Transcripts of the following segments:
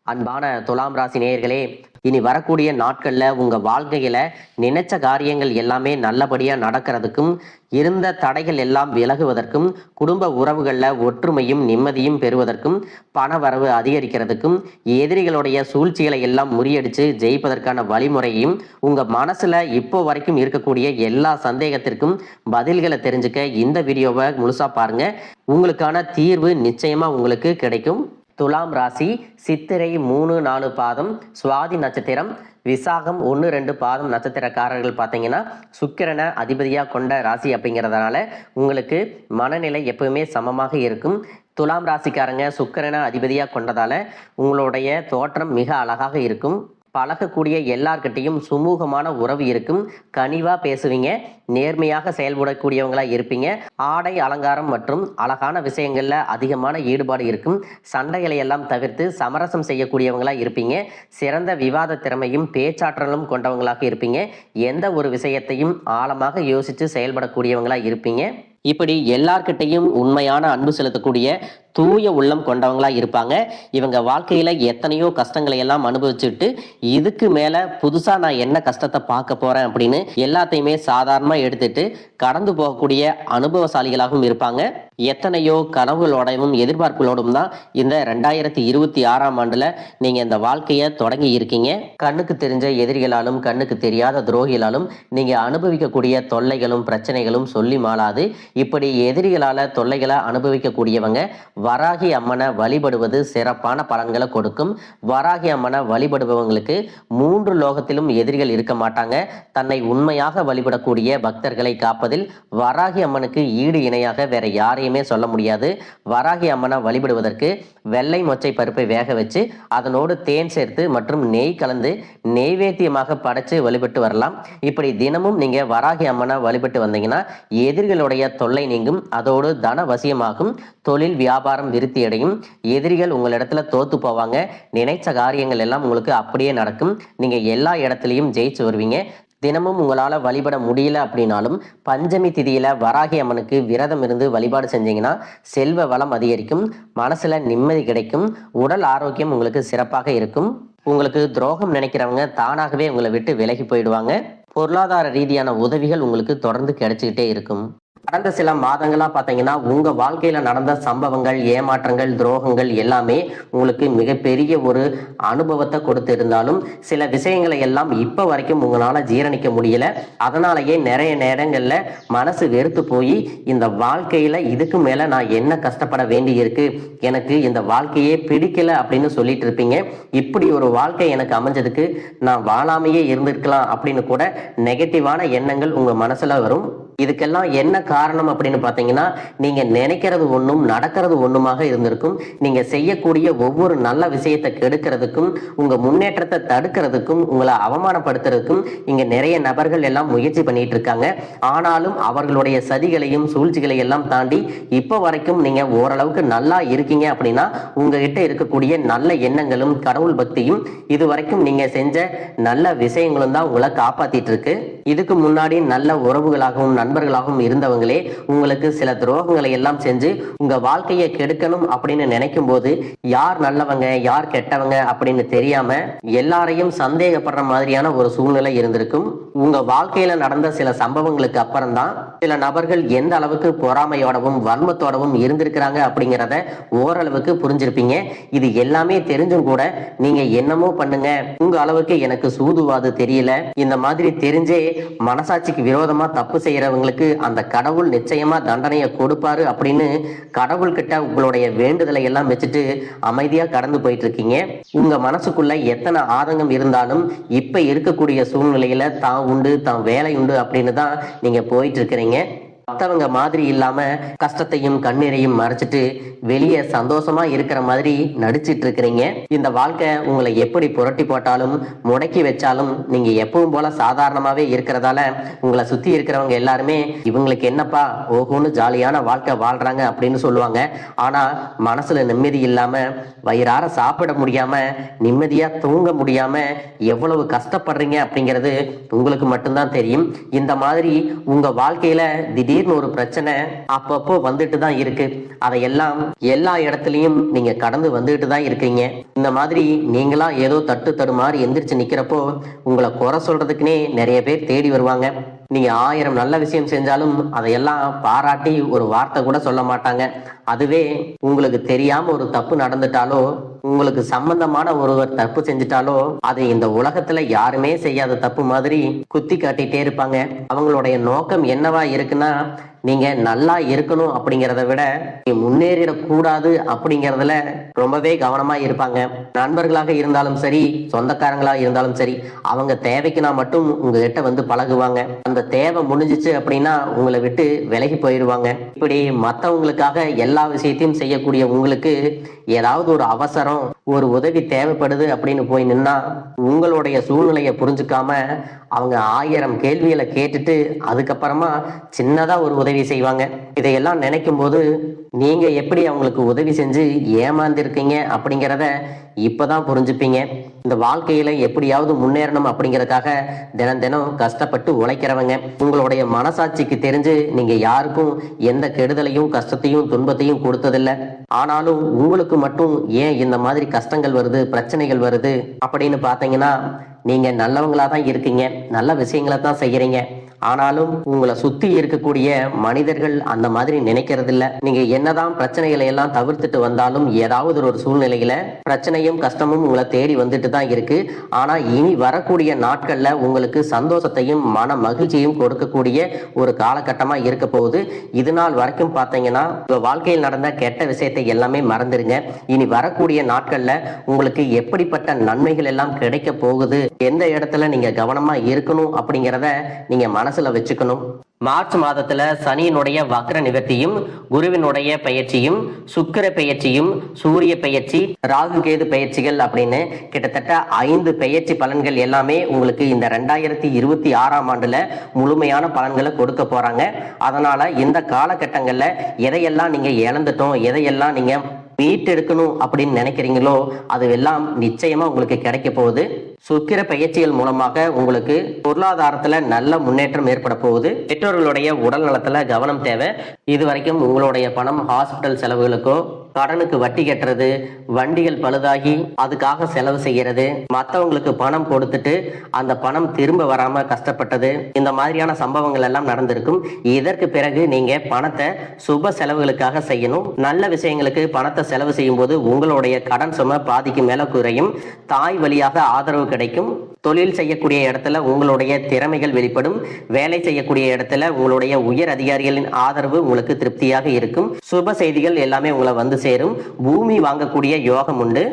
அன்பான துலாம் ராசி நேயர்களே, இனி வரக்கூடிய நாட்கள்ல உங்க வாழ்க்கையில நினைச்ச காரியங்கள் எல்லாமே நல்லபடியா நடக்கிறதுக்கும், இருந்த தடைகள் எல்லாம் விலகுவதற்கும், குடும்ப உறவுகள்ல ஒற்றுமையும் நிம்மதியும் பெறுவதற்கும், பண வரவு அதிகரிக்கிறதுக்கும், எதிரிகளுடைய சூழ்ச்சிகளை எல்லாம் முறியடிச்சு ஜெயிப்பதற்கான வழிமுறையும் உங்க மனசுல இப்போ வரைக்கும் இருக்கக்கூடிய எல்லா சந்தேகத்திற்கும் பதில்களை தெரிஞ்சுக்க இந்த வீடியோவை முழுசா பாருங்க. உங்களுக்கான தீர்வு நிச்சயமா உங்களுக்கு கிடைக்கும். துலாம் ராசி சித்திரை 3-4 பாதம், சுவாதி நட்சத்திரம், விசாகம் 1-2 பாதம் நட்சத்திரக்காரர்கள் பார்த்தீங்கன்னா சுக்கிரனை அதிபதியாக கொண்ட ராசி அப்படிங்கிறதுனால உங்களுக்கு மனநிலை எப்பவுமே சமமாக இருக்கும். துலாம் ராசிக்காரங்க சுக்கிரனை அதிபதியாக கொண்டதால உங்களுடைய தோற்றம் மிக அழகாக இருக்கும். பழகக்கூடிய எல்லார்கிட்டையும் சுமூகமான உறவு இருக்கும். கனிவா பேசுவீங்க, நேர்மையாக செயல்படக்கூடியவங்களா இருப்பீங்க. ஆடை அலங்காரம் மற்றும் அழகான விஷயங்கள்ல அதிகமான ஈடுபாடு இருக்கும். சண்டைகளை எல்லாம் தவிர்த்து சமரசம் செய்யக்கூடியவங்களா இருப்பீங்க. சிறந்த விவாத திறமையும் பேச்சாற்றலும் கொண்டவங்களாக இருப்பீங்க. எந்த ஒரு விஷயத்தையும் ஆழமாக யோசித்து செயல்படக்கூடியவங்களா இருப்பீங்க. இப்படி எல்லார்கிட்டையும் உண்மையான அன்பு செலுத்தக்கூடிய தூய உள்ளம் கொண்டவங்களா இருப்பாங்க. இவங்க வாழ்க்கையில எத்தனையோ கஷ்டங்களை எல்லாம் அனுபவிச்சுட்டு இதுக்கு மேல புதுசா நான் என்ன கஷ்டத்தை பார்க்க போறேன் அப்படின்னு எல்லாத்தையுமே சாதாரணமா எடுத்துட்டு கடந்து போகக்கூடிய அனுபவசாலிகளாகவும் இருப்பாங்க. எத்தனையோ கனவுகளோடவும் எதிர்பார்ப்புகளோடும் தான் இந்த 2026ஆம் ஆண்டுல நீங்க இந்த வாழ்க்கையை தொடங்கி இருக்கீங்க. கண்ணுக்கு தெரிஞ்ச எதிரிகளாலும் கண்ணுக்கு தெரியாத துரோகிகளாலும் நீங்க அனுபவிக்கக்கூடிய தொல்லைகளும் பிரச்சனைகளும் சொல்லி மாளாது. இப்படி எதிரிகளால தொல்லைகளை அனுபவிக்கக்கூடியவங்க வராகி அம்மனை வழிபடுவது சிறப்பான பலன்களை கொடுக்கும். வராகி அம்மனை வழிபடுபவங்களுக்கு 3 லோகத்திலும் எதிரிகள் இருக்க மாட்டாங்க. தன்னை உண்மையாக வழிபடக்கூடிய பக்தர்களை காப்பதில் வராகி அம்மனுக்கு ஈடு இணையாக வேற யாரையுமே சொல்ல முடியாது. வராகி அம்மனை வழிபடுவதற்கு வெள்ளை மொச்சை பருப்பை வேக வச்சு அதனோடு தேன் சேர்த்து மற்றும் நெய் கலந்து நெய்வேத்தியமாக படைச்சு வழிபட்டு வரலாம். இப்படி தினமும் நீங்க வராகி அம்மனை வழிபட்டு வந்தீங்கன்னா எதிரிகளுடைய தொல்லை நீங்கும். அதோடு தன வசியமாகும். தொழில் வியாபாரம் விருத்தி அடையும். எதிரிகள் உங்களிடத்துல தோத்து போவாங்க. நினைச்ச காரியங்கள் எல்லாம் உங்களுக்கு அப்படியே நடக்கும். நீங்க எல்லா இடத்துலையும் ஜெயிச்சு வருவீங்க. தினமும் உங்களால் வழிபட முடியல அப்படின்னாலும் பஞ்சமி திதியில வராகி அம்மனுக்கு விரதம் இருந்து வழிபாடு செஞ்சீங்கன்னா செல்வ வளம் அதிகரிக்கும். மனசுல நிம்மதி கிடைக்கும். உடல் ஆரோக்கியம் உங்களுக்கு சிறப்பாக இருக்கும். உங்களுக்கு துரோகம் நினைக்கிறவங்க தானாகவே உங்களை விட்டு விலகி போயிடுவாங்க. பொருளாதார ரீதியான உதவிகள் உங்களுக்கு தொடர்ந்து கிடைச்சிக்கிட்டே இருக்கும். கடந்த சில மாதங்களா பார்த்தீங்கன்னா உங்க வாழ்க்கையில நடந்த சம்பவங்கள், ஏமாற்றங்கள், துரோகங்கள் எல்லாமே உங்களுக்கு மிகப்பெரிய ஒரு அனுபவத்தை கொடுத்து இருந்தாலும் சில விஷயங்களை எல்லாம் இப்ப வரைக்கும் உங்களால ஜீரணிக்க முடியல. அதனாலேயே நிறைய நேரங்கள்ல மனசு வெறுத்து போய் இந்த வாழ்க்கையில இதுக்கு மேல நான் என்ன கஷ்டப்பட வேண்டி இருக்கு, எனக்கு இந்த வாழ்க்கையே பிடிக்கல அப்படின்னு சொல்லிட்டு இருப்பீங்க. இப்படி ஒரு வாழ்க்கை எனக்கு அமைஞ்சதுக்கு நான் வாழாமையே இருந்திருக்கலாம் அப்படின்னு கூட நெகட்டிவான எண்ணங்கள் உங்க மனசுல வரும். இதுக்கெல்லாம் என்ன காரணம் அப்படின்னு பார்த்தீங்கன்னா நீங்க நினைக்கிறது ஒன்றும் நடக்கிறது ஒன்றுமாக இருந்திருக்கும். நீங்க செய்யக்கூடிய ஒவ்வொரு நல்ல விஷயத்தை கெடுக்கிறதுக்கும் உங்க முன்னேற்றத்தை தடுக்கிறதுக்கும் உங்களை அவமானப்படுத்துறதுக்கும் இங்க நிறைய நபர்கள் எல்லாம் முயற்சி பண்ணிட்டு இருக்காங்க. ஆனாலும் அவர்களுடைய சதிகளையும் சூழ்ச்சிகளையும் எல்லாம் தாண்டி இப்போ வரைக்கும் நீங்க ஓரளவுக்கு நல்லா இருக்கீங்க அப்படின்னா உங்ககிட்ட இருக்கக்கூடிய நல்ல எண்ணங்களும் கடவுள் பக்தியும் இது வரைக்கும் நீங்க செஞ்ச நல்ல விஷயங்களும் தான் உங்களை காப்பாத்திட்டு இருக்கு. இதுக்கு முன்னாடி நல்ல உறவுகளாகவும் நண்பர்களாகவும் இருந்தவங்களே உங்களுக்கு சில துரோகங்களை எல்லாம் செஞ்சு உங்க வாழ்க்கையை கெடுக்கணும் அப்படின்னு நினைக்கும் போது யார் நல்லவங்க யார் கெட்டவங்க அப்படின்னு தெரியாம எல்லாரையும் சந்தேகப்படுற மாதிரியான ஒரு சூழ்நிலை இருந்திருக்கும். உங்க வாழ்க்கையில நடந்த சில சம்பவங்களுக்கு அப்புறம் தான் சில நபர்கள் எந்த அளவுக்கு பொறாமையோடவும் வன்மத்தோடவும் இருந்திருக்கிறாங்க அப்படிங்கிறத ஓரளவுக்கு புரிஞ்சிருப்பீங்க. இது எல்லாமே தெரிஞ்சும் கூட நீங்க என்னமோ பண்ணுங்க, உங்க அளவுக்கு எனக்கு சூதுவாது தெரியல, இந்த மாதிரி தெரிஞ்சே மனசாட்சிக்கு விரோதமா தப்பு செய்யறவங்களுக்கு அந்த கடவுள் நிச்சயமா தண்டனையை கொடுப்பாரு அப்படின்னு கடவுள் கிட்ட உங்களுடைய வேண்டுதலை எல்லாம் வச்சுட்டு அமைதியா கடந்து போயிட்டு இருக்கீங்க. உங்க மனசுக்குள்ள எத்தனை ஆதங்கம் இருந்தாலும் இப்ப இருக்கக்கூடிய சூழ்நிலையில தான் உண்டு தான் வேலை உண்டு அப்படின்னு தான் நீங்க போயிட்டு இருக்கிறீங்க. மற்றவங்க மாதிரி இல்லாம கஷ்டத்தையும் கண்ணீரையும் மறைச்சிட்டு வெளியே சந்தோஷமா இருக்கிற மாதிரி நடிச்சிட்டு இருக்கிறீங்க. இந்த வாழ்க்கை உங்களை எப்படி புரட்டி போட்டாலும் முடக்கி வச்சாலும் நீங்க எப்பவும் போல சாதாரணமாவே இருக்கிறதால உங்களை சுத்தி இருக்கிறவங்க எல்லாருமே இவங்களுக்கு என்னப்பா ஓஹோன்னு ஜாலியான வாழ்க்கை வாழ்றாங்க அப்படின்னு சொல்லுவாங்க. ஆனா மனசுல நிம்மதி இல்லாம வயிறார சாப்பிட முடியாம நிம்மதியா தூங்க முடியாம எவ்வளவு கஷ்டப்படுறீங்க அப்படிங்கிறது உங்களுக்கு மட்டும்தான் தெரியும். இந்த மாதிரி உங்க வாழ்க்கையில திடீர் திடீர்னு ஒரு பிரச்சனை அப்பப்போ வந்துட்டு தான் இருக்கு. அதையெல்லாம் எல்லா இடத்துலயும் நீங்க கடந்து வந்துட்டு தான் இருக்கீங்க. இந்த மாதிரி நீங்களா ஏதோ தட்டு தடுமாறி எந்திரிச்சு நிக்கிறப்போ உங்களை குறை சொல்றதுக்குன்னே நிறைய பேர் தேடி வருவாங்க. நீங்க 1000 நல்ல விஷயம் செஞ்சாலும் அதையெல்லாம் பாராட்டி ஒரு வார்த்தை கூட சொல்ல மாட்டாங்க. அதுவே உங்களுக்கு தெரியாம ஒரு தப்பு நடந்துட்டாலோ, உங்களுக்கு சம்பந்தமான ஒருவர் தப்பு செஞ்சுட்டாலோ, அது இந்த உலகத்துல யாருமே செய்யாத தப்பு மாதிரி குத்தி காட்டிட்டே இருப்பாங்க. அவங்களுடைய நோக்கம் என்னவா இருக்குன்னா, நீங்க நல்லா இருக்கணும் அப்படிங்கிறத விட நீ முன்னேறிடக்கூடாது அப்படிங்கிறதுல ரொம்பவே கவனமா இருப்பாங்க. நண்பர்களாக இருந்தாலும் சரி, சொந்தக்காரங்களாக இருந்தாலும் சரி, அவங்க தேவைக்குனா மட்டும் உங்ககிட்ட வந்து பழகுவாங்க. அந்த தேவை முடிஞ்சிச்சு அப்படின்னா உங்களை விட்டு விலகி போயிடுவாங்க. இப்படி மற்றவங்களுக்காக எல்லா விஷயத்தையும் செய்யக்கூடிய உங்களுக்கு ஏதாவது ஒரு அவசரம், ஒரு உதவி தேவைப்படுது அப்படின்னு போய் நின்னா உங்களுடைய சூழ்நிலையை புரிஞ்சுக்காம அவங்க 1000 கேள்விகளை கேட்டுட்டு அதுக்கப்புறமா சின்னதா ஒரு உதவி செய்வாங்க. இதையெல்லாம் நினைக்கும் போது நீங்க எப்படி அவங்களுக்கு உதவி செஞ்சு ஏமாந்திருக்கீங்க அப்படிங்கிறத இப்பதான் புரிஞ்சுப்பீங்க. இந்த வாழ்க்கையில எப்படியாவது முன்னேறணும் அப்படிங்கறதுக்காக தினம் தினம் கஷ்டப்பட்டு உழைக்கிறவங்க. உங்களுடைய மனசாட்சிக்கு தெரிஞ்சு நீங்க யாருக்கும் எந்த கெடுதலையும் கஷ்டத்தையும் துன்பத்தையும் கொடுத்ததில்லை. ஆனாலும் உங்களுக்கு மட்டும் ஏன் இந்த மாதிரி கஷ்டங்கள் வருது, பிரச்சனைகள் வருது அப்படின்னு பாத்தீங்கன்னா, நீங்க நல்லவங்களா தான் இருக்கீங்க, நல்ல விஷயங்களை தான் செய்யறீங்க. ஆனாலும் உங்களை சுத்தி இருக்கக்கூடிய மனிதர்கள் அந்த மாதிரி நினைக்கிறது இல்ல. நீங்க என்னதான் பிரச்சனைகளை எல்லாம் தவிர்த்துட்டு வந்தாலும் ஏதாவது ஒரு சூழ்நிலையில பிரச்சனையும் கஷ்டமும் உங்களை தேடி வந்துட்டு தான் இருக்கு. ஆனா இனி வரக்கூடிய நாட்கள்ல உங்களுக்கு சந்தோஷத்தையும் மன மகிழ்ச்சியும் கொடுக்கக்கூடிய ஒரு காலகட்டமா இருக்க போகுது. இது நாள் வரைக்கும் பாத்தீங்கன்னா உங்க வாழ்க்கையில் நடந்த கெட்ட விஷயத்தை எல்லாமே மறந்துருங்க. இனி வரக்கூடிய நாட்கள்ல உங்களுக்கு எப்படிப்பட்ட நன்மைகள் எல்லாம் கிடைக்க போகுது, எந்த இடத்துல நீங்க கவனமா இருக்கணும் அப்படிங்கிறத நீங்க மனசுல வச்சுக்கணும். மார்ச் மாதத்துல சனியினுடைய வக்ர நிவர்த்தியும், குருவினுடைய பயிற்சியும், சுக்கிர பயிற்சியும், சூரிய பயிற்சி, ராகு கேது பயிற்சிகள் அப்படின்னு கிட்டத்தட்ட 5 பயிற்சி பலன்கள் எல்லாமே உங்களுக்கு இந்த 2026ஆம் ஆண்டுல முழுமையான பலன்களை கொடுக்க போறாங்க. அதனால இந்த காலகட்டங்கள்ல எதையெல்லாம் நீங்க இழந்துட்டோம், எதையெல்லாம் நீங்க மீட்டெடுக்கணும் அப்படின்னு நினைக்கிறீங்களோ அது எல்லாம் நிச்சயமா உங்களுக்கு கிடைக்க போகுது. சுக்கிர பயிற்சிகள் மூலமாக உங்களுக்கு பொருளாதாரத்துல நல்ல முன்னேற்றம் ஏற்பட போகுது. பெற்றோர்களுடைய உடல் நலத்துல கவனம் தேவை. இதுவரைக்கும் உங்களுடைய பணம் ஹாஸ்பிட்டல் செலவுகளுக்கோ, கடனுக்கு வட்டி கட்டுறது, வண்டிகள் பழுதாகி அதுக்காக செலவு செய்யறது, மற்றவங்களுக்கு பணம் கொடுத்துட்டு அந்த பணம் திரும்ப வராம கஷ்டப்பட்டது, இந்த மாதிரியான சம்பவங்கள் எல்லாம் நடந்திருக்கும். இதற்கு பிறகு நீங்க பணத்தை சுப செலவுகளுக்காக செய்யணும். நல்ல விஷயங்களுக்கு பணத்தை செலவு செய்யும் போது உங்களுடைய கடன் சுமை பாதிக்கு மேல குறையும். தாய் வழியாக ஆதரவு கிடைக்கும். தொழில் செய்யக்கூடிய இடத்துல உங்களுடைய திறமைகள் வெளிப்படும். வேலை செய்யக்கூடிய இடத்துல உங்களுடைய உயர் அதிகாரிகளின் ஆதரவு உங்களுக்கு திருப்தியாக இருக்கும். சுப செய்திகள் எல்லாமே உங்களை வந்து சேரும். பூமி வாங்கக்கூடிய யோகம் உண்டு.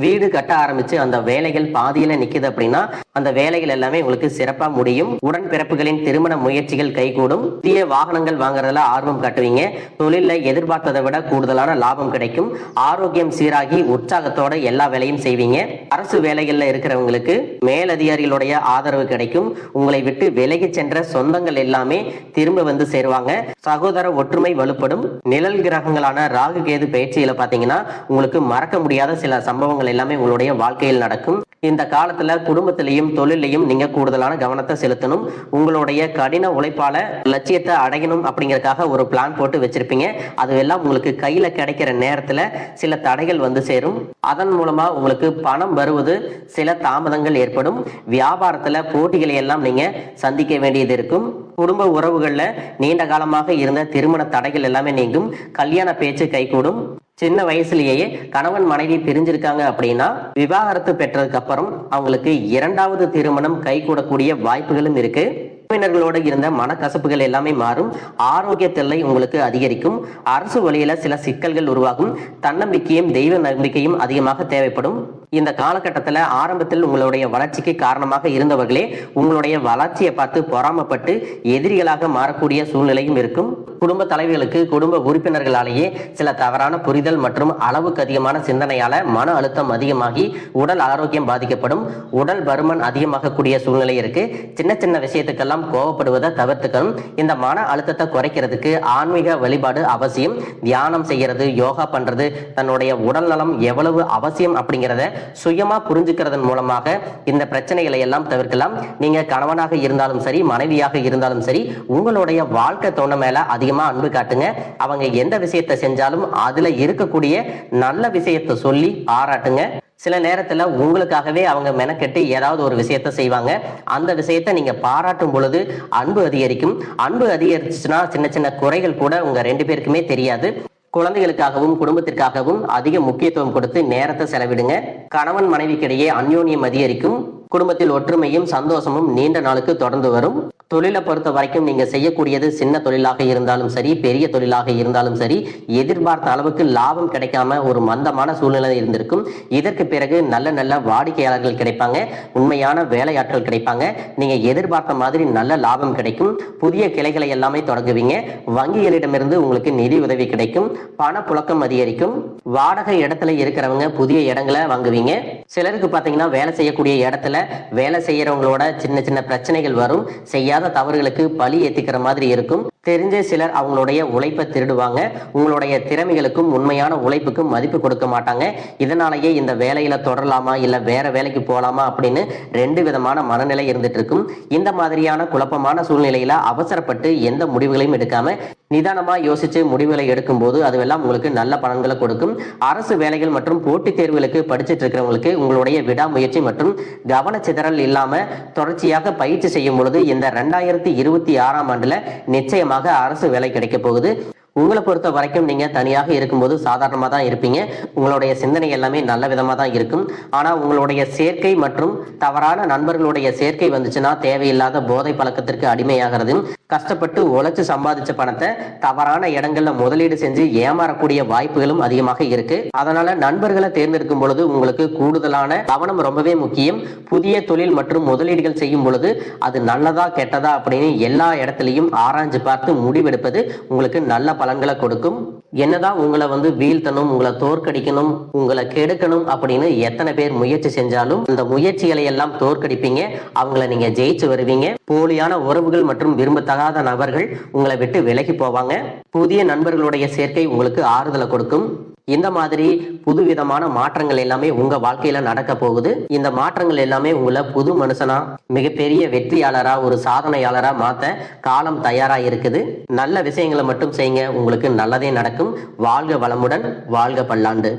வீடு கட்ட ஆரம்பிச்சு அந்த வேலைகள் பாதியில நிக்குது அப்படின்னா அந்த வேலைகள் எல்லாமே உங்களுக்கு சிறப்பா முடியும். உடன்பிறப்புகளின் திருமண முயற்சிகள் கைகூடும். புதிய வாகனங்கள் வாங்குறதுல ஆர்வம் காட்டுவீங்க. தொழில எதிர்பார்த்ததை விட கூடுதலான லாபம் கிடைக்கும். ஆரோக்கியம் சீராகி உற்சாகத்தோட எல்லா வேலையும் செய்வீங்க. அரசு வேலைகள்ல இருக்கிறவங்களுக்கு மேலதிகாரிகளுடைய ஆதரவு கிடைக்கும். உங்களை விட்டு விலகி சென்ற சொந்தங்கள் எல்லாமே திரும்ப வந்து சேருவாங்க. சகோதர ஒற்றுமை வலுப்படும். நிழல் கிரகங்களான ராகு கேது பயிற்சியில பாத்தீங்கன்னா உங்களுக்கு மறக்க முடியாத சில சம்பவங்கள் எல்லாமே உங்களுடைய வாழ்க்கையில் நடக்கும். இந்த காலத்துல குடும்பத்திலையும் தொழிலையும் நீங்க கூடுதலான கவனத்தை செலுத்தணும். உங்களுடைய கடின உழைப்பால லட்சியத்தை அடையணும் அப்படிங்கறதுக்காக ஒரு பிளான் போட்டு வச்சிருப்பீங்க. அதுவெல்லாம் உங்களுக்கு கையில கிடைக்கிற நேரத்துல சில தடைகள் வந்து சேரும். அதன் மூலமா உங்களுக்கு பணம் வருவது சில தாமதங்கள் ஏற்படும். வியாபாரத்துல போட்டிகளை எல்லாம் நீங்க சந்திக்க வேண்டியது இருக்கும். குடும்ப உறவுகள்ல நீண்ட காலமாக இருந்த திருமண தடைகள் எல்லாமே நீங்கும். கல்யாண பேச்சு கைகூடும். சின்ன வயசுலயே கணவன் மனைவி பிரிஞ்சிருக்காங்க அப்படின்னா விவாகரத்து பெற்றதுக்கு அப்புறம் அவங்களுக்கு 2வது திருமணம் கைகூடக்கூடிய வாய்ப்புகளும் இருக்கு. உறவினர்களோடு இருந்த மனக்கசப்புகள் எல்லாமே மாறும். ஆரோக்கிய தொல்லை உங்களுக்கு அதிகரிக்கும். அரசு வழியில சில சிக்கல்கள் உருவாகும். தன்னம்பிக்கையும் தெய்வ நம்பிக்கையும் அதிகமாக தேவைப்படும். இந்த காலகட்டத்துல ஆரம்பத்தில் உங்களுடைய வளர்ச்சிக்கு காரணமாக இருந்தவர்களே உங்களுடைய வளர்ச்சியை பார்த்து பொறாமப்பட்டு எதிரிகளாக மாறக்கூடிய சூழ்நிலையும் இருக்கும். குடும்ப தலைவிகளுக்கு குடும்ப உறுப்பினர்களாலேயே சில தவறான புரிதல் மற்றும் அளவுக்கு அதிகமான சிந்தனையால மன அழுத்தம் அதிகமாகி உடல் ஆரோக்கியம் பாதிக்கப்படும். உடல் பருமன் அதிகமாகக்கூடிய சூழ்நிலை இருக்கு. சின்ன சின்ன விஷயத்துக்கெல்லாம் கோவப்படுவதை தவிர்த்துக்கணும். இந்த மன அழுத்தத்தை குறைக்கிறதுக்கு ஆன்மீக வழிபாடு அவசியம். தியானம் செய்யறது, யோகா பண்றது, தன்னுடைய உடல் நலம் எவ்வளவு அவசியம் அப்படிங்கிறத சுயமா புரிஞ்சுக்கிறதன் மூலமாக இந்த பிரச்சனைகளை எல்லாம் தவிர்க்கலாம். நீங்க கணவனாக இருந்தாலும் சரி, மனைவியாக இருந்தாலும் சரி, உங்களுடைய வாழ்க்கை துணை மேல அதிகமா அன்பு காட்டுங்க. அவங்க எந்த விஷயத்தை செஞ்சாலும் அதுல இருக்கக்கூடிய நல்ல விஷயத்தை சொல்லி பாராட்டுங்க. சில நேரத்துல உங்களுக்காகவே அவங்க மெனக்கெட்டு ஏதாவது ஒரு விஷயத்த செய்வாங்க. அந்த விஷயத்த நீங்க பாராட்டும் பொழுது அன்பு அதிகரிக்கும். அன்பு அதிகரிச்சுன்னா சின்ன சின்ன குறைகள் கூட உங்க 2 பேருக்குமே தெரியாது. குழந்தைகளுக்காகவும் குடும்பத்திற்காகவும் அதிக முக்கியத்துவம் கொடுத்து நேரத்தை செலவிடுங்க. கணவன் மனைவிக்கிடையே அந்யோன்யம் அதிகரிக்கும். குடும்பத்தில் ஒற்றுமையும் சந்தோஷமும் நீண்ட நாளுக்கு தொடர்ந்து வரும். தொழிலை பொறுத்த வரைக்கும் நீங்க செய்யக்கூடியது சின்ன தொழிலாக இருந்தாலும் சரி, பெரிய தொழிலாக இருந்தாலும் சரி, எதிர்பார்த்த அளவுக்கு லாபம் கிடைக்காம ஒரு மந்தமான சூழ்நிலை இருந்திருக்கும். இதற்கு பிறகு நல்ல நல்ல வாடிக்கையாளர்கள் கிடைப்பாங்க. உண்மையான வேலையாட்கள் கிடைப்பாங்க. நீங்க எதிர்பார்த்த மாதிரி நல்ல லாபம் கிடைக்கும். புதிய கிளைகளை எல்லாமே தொடங்குவீங்க. வங்கிகளிடமிருந்து உங்களுக்கு நிதி உதவி கிடைக்கும். பணப்புழக்கம் அதிகரிக்கும். வாடகை இடத்துல இருக்கிறவங்க புதிய இடங்களை வாங்குவீங்க. சிலருக்கு பாத்தீங்கன்னா வேலை செய்யக்கூடிய இடத்துல வேலை செய்யறவங்களோட சின்ன சின்ன பிரச்சனைகள் வரும். செய்யாத தவறுகளுக்கு பழி ஏத்திக்கிற மாதிரி இருக்கும். தெரிஞ்ச சிலர் அவங்களுடைய உழைப்பை திருடுவாங்க. உங்களுடைய திறமைகளுக்கும் உண்மையான உழைப்புக்கும் மதிப்பு கொடுக்க மாட்டாங்க. இதனாலேயே இந்த வேலையில தொடரலாமா இல்ல வேற வேலைக்கு போகலாமா அப்படின்னு 2 விதமான மனநிலை இருந்துட்டு இருக்கும். இந்த மாதிரியான குழப்பமான சூழ்நிலையில அவசரப்பட்டு எந்த முடிவுகளையும் எடுக்காம நிதானமா யோசிச்சு முடிவுகளை எடுக்கும் போது அதுவெல்லாம் உங்களுக்கு நல்ல பலன்களை கொடுக்கும். அரசு வேலைகள் மற்றும் போட்டித் தேர்வுகளுக்கு படிச்சுட்டு இருக்கிறவங்களுக்கு உங்களுடைய விடாமுயற்சி மற்றும் கவனச்சிதறல் இல்லாம தொடர்ச்சியாக பயிற்சி செய்யும் பொழுது இந்த 2026ஆம் ஆண்டுல நிச்சயமாக அரசு வேலை கிடைக்க போகுது. உங்களை பொறுத்த வரைக்கும் நீங்க தனியாக இருக்கும்போது சாதாரணமா தான் இருப்பீங்க. உங்களுடைய சிந்தனை எல்லாமே நல்ல விதமா தான் இருக்கும். ஆனா உங்களுடைய சேர்க்கை மற்றும் தவறான நண்பர்களுடைய சேர்க்கை வந்துச்சுன்னா தேவையில்லாத போதை பழக்கத்திற்கு அடிமையாகிறது. கஷ்டப்பட்டு உழைச்சு சம்பாதிச்ச பணத்தை தவறான இடங்கள்ல முதலீடு செஞ்சு ஏமாறக்கூடிய வாய்ப்புகளும் அதிகமாக இருக்கு. அதனால நண்பர்களை தேர்ந்தெடுக்கும் பொழுது உங்களுக்கு கூடுதலான கவனம் ரொம்பவே முக்கியம். புதிய தொழில் மற்றும் முதலீடுகள் செய்யும் பொழுது அது நல்லதா கெட்டதா அப்படின்னு எல்லா இடத்துலையும் ஆராய்ஞ்சு பார்த்து முடிவெடுப்பது உங்களுக்கு நல்ல பலன்களை கொடுக்கும். என்னதான் உங்களை வீழ்த்தணும், உங்களை தோற்கடிக்கணும், உங்களை கெடுக்கணும் அப்படின்னு எத்தனை பேர் முயற்சி செஞ்சாலும் அந்த முயற்சிகளை எல்லாம் தோற்கடிப்பீங்க. அவங்கள நீங்க ஜெயிச்சு வருவீங்க. போலியான உறவுகள் மற்றும் விரும்பத்தகாத நபர்கள் உங்களை விட்டு விலகி போவாங்க. புதிய நண்பர்களுடைய சேர்க்கை உங்களுக்கு ஆறுதலை கொடுக்கும். இந்த மாதிரி புதுவிதமான மாற்றங்கள் எல்லாமே உங்க வாழ்க்கையில நடக்க போகுது. இந்த மாற்றங்கள் எல்லாமே உங்களை புது மனுஷனா, மிகப்பெரிய வெற்றியாளரா, ஒரு சாதனையாளரா மாத்த காலம் தயாரா இருக்குது. நல்ல விஷயங்களை மட்டும் செய்யுங்க. உங்களுக்கு நல்லதே நடக்கும். வாழ்க வளமுடன், வாழ்க பல்லாண்டு.